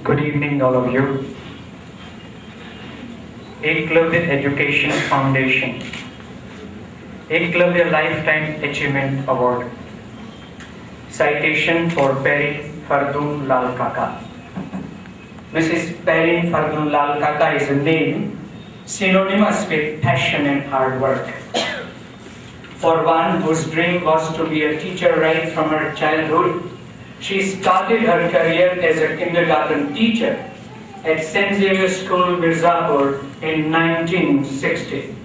Good evening, all of you. Eklavya Education Foundation, Eklavya Lifetime Achievement Award. Citation for Perin Lalkaka. Mrs. Perin Lalkaka is a name synonymous with passion and hard work. For one whose dream was to be a teacher right from her childhood, she started her career as a kindergarten teacher at St. Xavier's School, Mirzapur in 1960.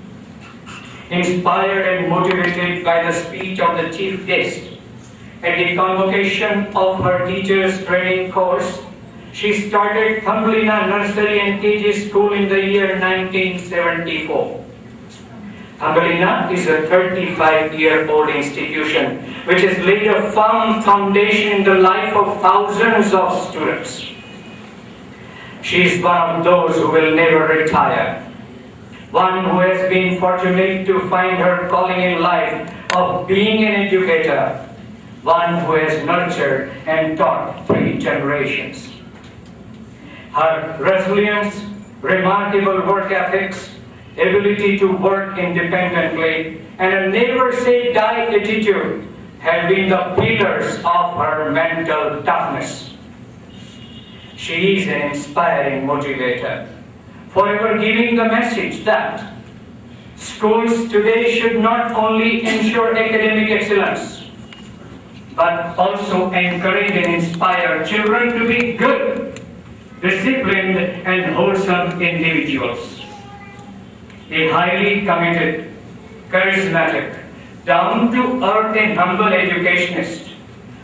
Inspired and motivated by the speech of the chief guest at the convocation of her teacher's training course, she started Thumbelina Nursery and KG School in the year 1974. Thumbelina is a 35-year-old institution which has laid a firm foundation in the life of thousands of students. She is one of those who will never retire, one who has been fortunate to find her calling in life of being an educator, one who has nurtured and taught 3 generations. Her resilience, remarkable work ethics, ability to work independently, and a never-say-die attitude have been the pillars of her mental toughness. She is an inspiring motivator, forever giving the message that schools today should not only ensure academic excellence, but also encourage and inspire children to be good, disciplined, and wholesome individuals. A highly committed, charismatic, down-to-earth and humble educationist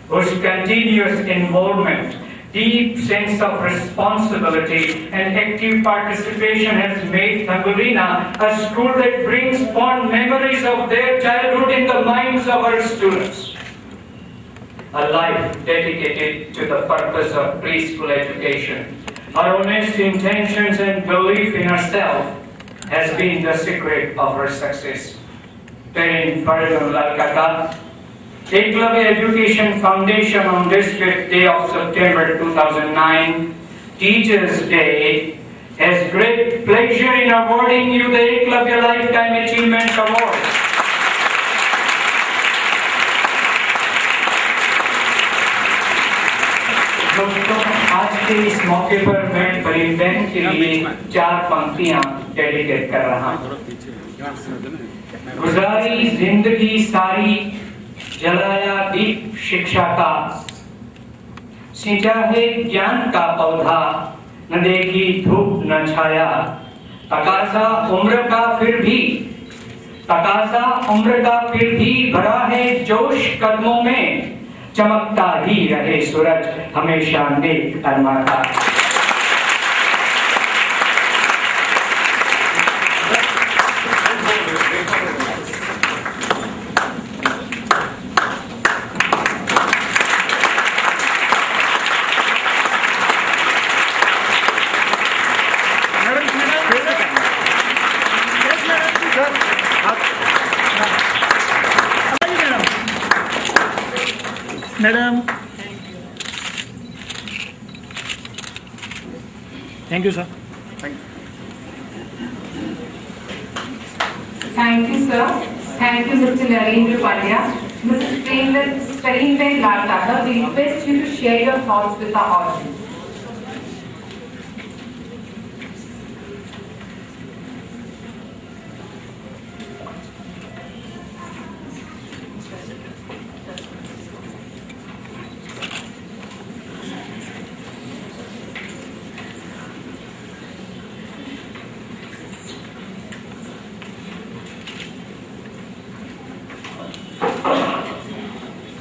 whose continuous involvement, deep sense of responsibility and active participation has made Thumbelina a school that brings fond memories of their childhood in the minds of our students. A life dedicated to the purpose of preschool education. Her honest intentions and belief in herself has been the secret of her success. Perin Lalkaka, Eklavya Education Foundation on this 5th day of September 2009, Teachers' Day, has great pleasure in awarding you the Eklavya Lifetime Achievement Award. दोस्तों, आज के इस मौके पर मैं परीन बहन के लिए 4 पंक्तियां डेडिकेट कर रहा हूं। गुजारी जिंदगी सारी जलाया दीप शिक्षा का, सिंचा है ज्ञान का पौधा, न देखी धूप न छाया, तकासा उम्र का फिर भी भरा है जोश कदमों में, चमकता ही रहे सूरज हमेशा नेक अरमा का। Madam. Thank you, sir. Thank you, sir. Thank you, Mr. Narendra Pandya. Mrs. Perin Lalkaka, we request you to share your thoughts with our audience.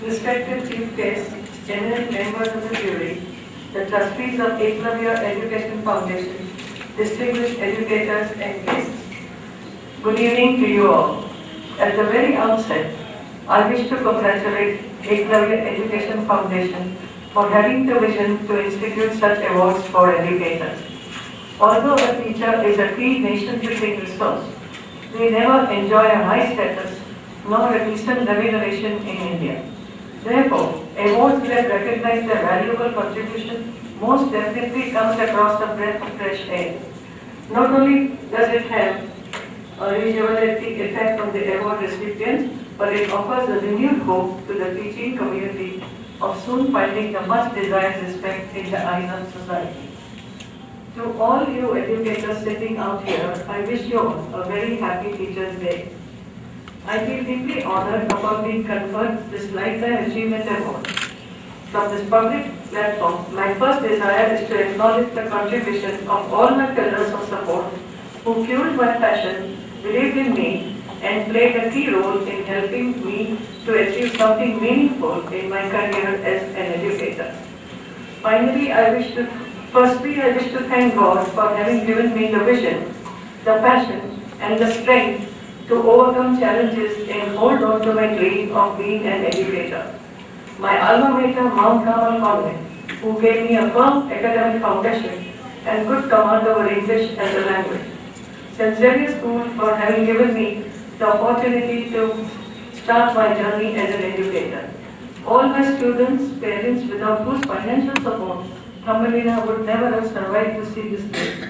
Respected chief guests, eminent members of the jury, the trustees of Eklavya Education Foundation, distinguished educators and guests, good evening to you all. At the very outset, I wish to congratulate Eklavya Education Foundation for having the vision to institute such awards for educators. Although a teacher is a key nation-building resource, they never enjoy a high status nor a decent remuneration in India. Therefore, awards that recognize their valuable contribution most definitely comes across the breath of fresh air. Not only does it have a rejuvenating effect on the award recipients, but it offers a renewed hope to the teaching community of soon finding the much desired respect in the eyes of society. To all you educators sitting out here, I wish you all a very happy Teachers' Day. I feel deeply honored about being conferred this Lifetime Achievement Award. From this public platform, my first desire is to acknowledge the contribution of all my pillars of support who fueled my passion, believed in me, and played a key role in helping me to achieve something meaningful in my career as an educator. Finally, I wish to thank God for having given me the vision, the passion, and the strength to overcome challenges and hold on to my dream of being an educator. My alma mater, Mount Carmel Convent, who gave me a firm academic foundation and good command over English as a language. St. Xavier School for having given me the opportunity to start my journey as an educator. All my students, parents without whose financial support, Thumbelina would never have survived to see this day.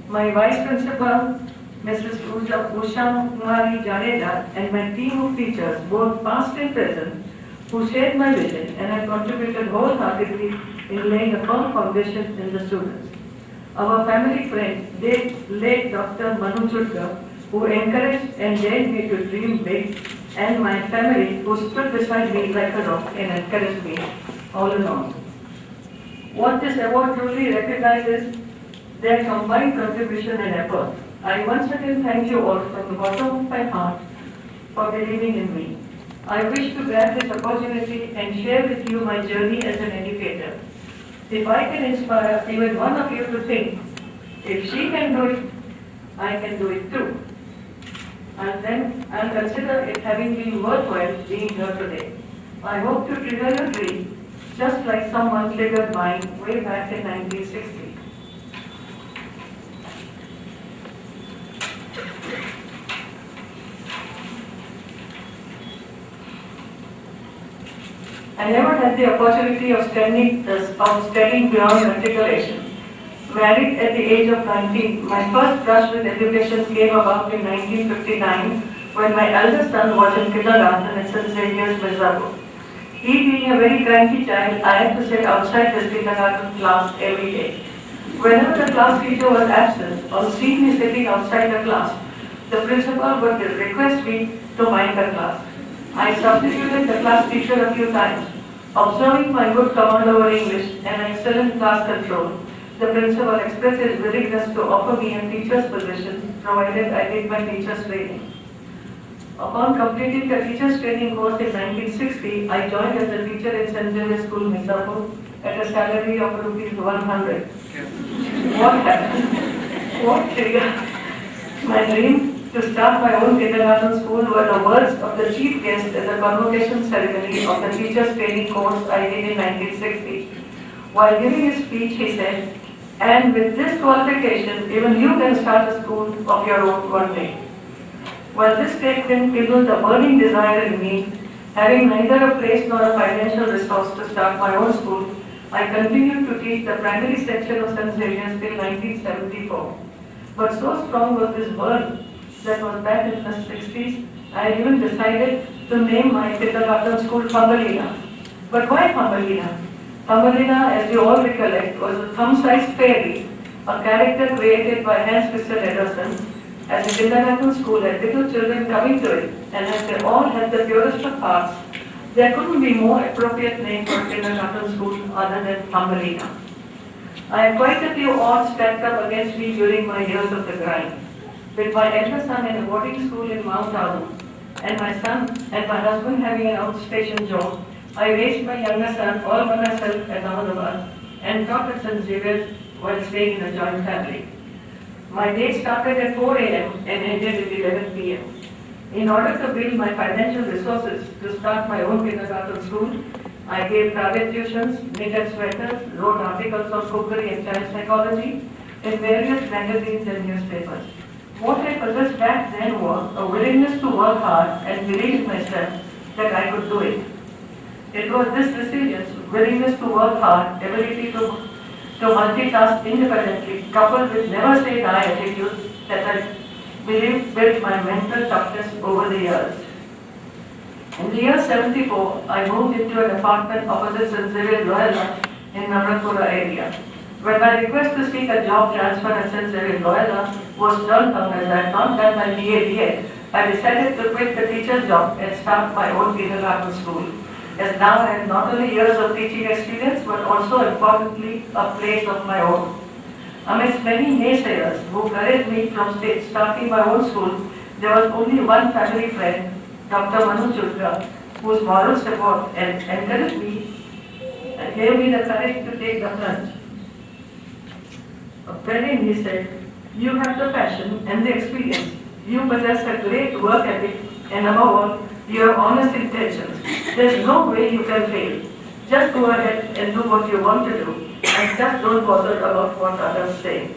My Vice Principal, Mrs. Usha Kumari Jadeja, and my team of teachers, both past and present, who shared my vision and have contributed wholeheartedly in laying a firm foundation in the students. Our family friend, late Dr. Manu Chudka, who encouraged and dared me to dream big, and my family who stood beside me like a rock and encouraged me all along. What this award truly recognizes their combined contribution and effort. I once again thank you all from the bottom of my heart for believing in me. I wish to grab this opportunity and share with you my journey as an educator. If I can inspire even one of you to think, if she can do it, I can do it too. And then I'll consider it having been worthwhile being here today. I hope to trigger your dream, just like someone triggered mine way back in 1960. I never had the opportunity of studying beyond matriculation. Married at the age of 19, my first brush with education came about in 1959 when my eldest son was in kindergarten at St. Xavier's, Mirzapur. He being a very cranky child, I had to sit outside his kindergarten class every day. Whenever the class teacher was absent or seen me sitting outside the class, the principal would request me to mind the class. I substituted the class teacher a few times. Observing my good command over English and excellent class control, the principal expressed his willingness to offer me a teacher's position, provided I did my teacher's training. Upon completing the teacher's training course in 1960, I joined as a teacher in St. Xavier School, Mirzapur, at a salary of ₹100. What happened? What triggered my dream to start my own kindergarten school were the words of the chief guest at the convocation ceremony of the teacher's training course I did in 1960. While giving his speech, he said, "And with this qualification, even you can start a school of your own one day." Well, this statement kindled a burning desire in me. Having neither a place nor a financial resource to start my own school, I continued to teach the primary section of St. Xavier's till 1974. But so strong was this burn that was back in the 60s, I even decided to name my kindergarten school Thumbelina. But why Thumbelina? Thumbelina, as you all recollect, was a thumb-sized fairy, a character created by Hans Christian Andersen as a kindergarten school, and little children coming to it, and as they all had the purest of hearts, there couldn't be more appropriate name for a kindergarten school other than Thumbelina. I had quite a few odds stacked up against me during my years of the grind. With my elder son in a boarding school in Mount Abu, and my son and my husband having an outstation job, I raised my younger son all by myself at Ahmedabad and taught at St. Xavier's while staying in a joint family. My day started at 4 a.m. and ended at 11 p.m. In order to build my financial resources to start my own kindergarten school, I gave private tuitions, knitted sweaters, wrote articles on cookery and child psychology in various magazines and newspapers. What I possessed back then was a willingness to work hard and believe in myself that I could do it. It was this resilience, willingness to work hard, ability to to multitask independently, coupled with never say die attitude that I believe built my mental toughness over the years. In the year 74, I moved into an apartment opposite St. Xavier Loyola in Navratpura area. When my request to seek a job transfer at St. Xavier Loyola was turned down as I had not done my BA yet, I decided to quit the teacher's job and start my own kindergarten school. As now I have not only years of teaching experience, but also importantly a place of my own. Amidst many naysayers who encouraged me from starting my own school, there was only one family friend, Dr. Manu Chudra, whose moral support and encouraged me and gave me the courage to take the plunge. Perin, he said, you have the passion and the experience. You possess a great work ethic and above all, you have honest intentions. There is no way you can fail. Just go ahead and do what you want to do and just don't bother about what others say.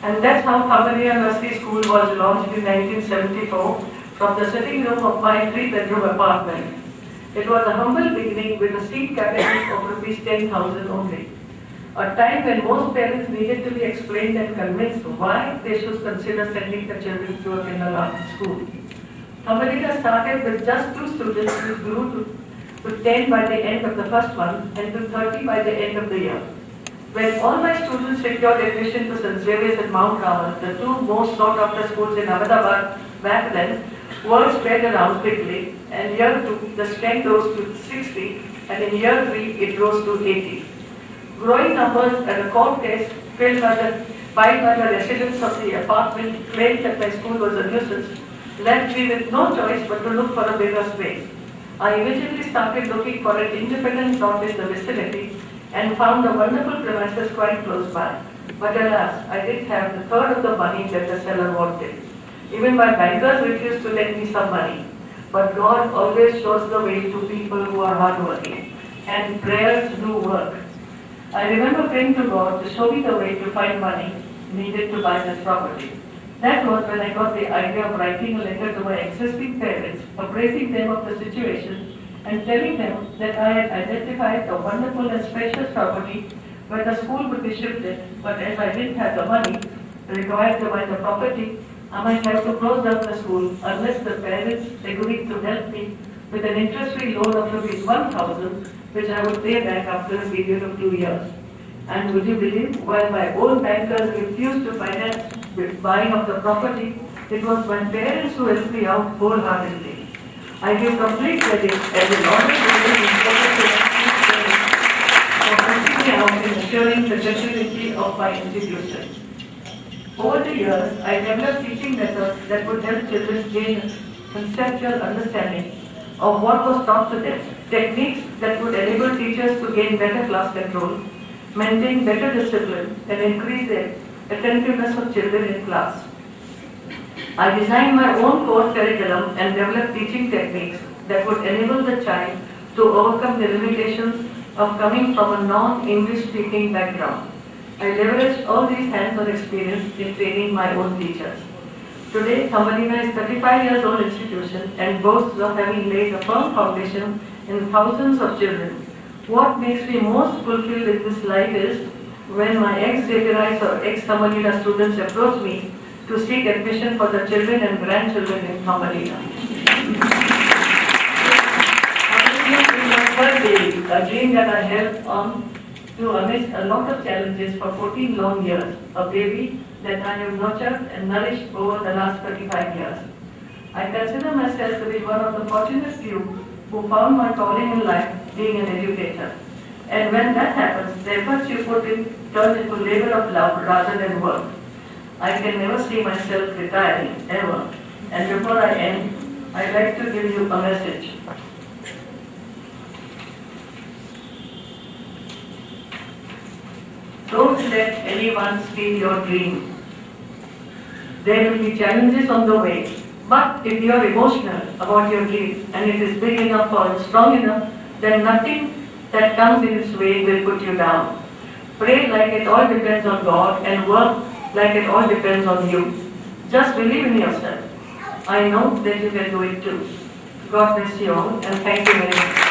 And that's how Thumbelina Nursery School was launched in 1974 from the sitting room of my 3-bedroom apartment. It was a humble beginning with a seat capacity of rupees 10,000 only. A time when most parents needed to be explained and convinced why they should consider sending their children to a kindergarten school. Thumbelina started with just 2 students who grew to 10 by the end of the first month and to 30 by the end of the year. When all my students secured admission to St. Xavier's and Mount Carmel, the 2 most sought after schools in Ahmedabad back then, word spread around quickly, and year 2 the strength rose to 60 and in year 3 it rose to 80. Growing numbers and a court case filed by the residents of the apartment claimed that my school was a nuisance left me with no choice but to look for a bigger space. I immediately started looking for an independent plot in the vicinity and found a wonderful premises quite close by. But alas, I didn't have the third of the money that the seller wanted. Even my bankers refused to lend me some money. But God always shows the way to people who are hardworking, and prayers do work. I remember praying to God to show me the way to find money needed to buy this property. That was when I got the idea of writing a letter to my existing parents, appraising them of the situation and telling them that I had identified a wonderful and spacious property where the school would be shifted, but as I didn't have the money required to buy the property, I might have to close down the school unless the parents agreed to help me with an interest-free loan of rupees 1,000, which I would pay back after a period of 2 years. And would you believe, while my own bankers refused to finance the buying of the property, it was my parents who helped me out wholeheartedly. I give complete credit as an honest for helping me out in ensuring the continuity of my institution. Over the years, I developed teaching methods that would help children gain conceptual understanding of what was taught to them, techniques that would enable teachers to gain better class control, maintain better discipline, and increase the attentiveness of children in class. I designed my own course curriculum and developed teaching techniques that would enable the child to overcome the limitations of coming from a non-English speaking background. I leveraged all these hands-on experience in training my own teachers. Today, Thumbelina is a 35 years old institution and boasts of having laid a firm foundation in thousands of children. What makes me most fulfilled in this life is when my ex-Xavierites or ex-Thumbelina students approach me to seek admission for the children and grandchildren in Thumbelina. Thumbelina is my third baby, a dream that I held on to amidst a lot of challenges for 14 long years, a baby that I have nurtured and nourished over the last 35 years. I consider myself to be one of the fortunate few who found my calling in life being an educator. And when that happens, the efforts you put in turn into labor of love rather than work. I can never see myself retiring, ever. And before I end, I'd like to give you a message. Don't let anyone steal your dream. There will be challenges on the way, but if you are emotional about your dream and it is big enough or strong enough, then nothing that comes in its way will put you down. Pray like it all depends on God and work like it all depends on you. Just believe in yourself. I know that you can do it too. God bless you all and thank you very much.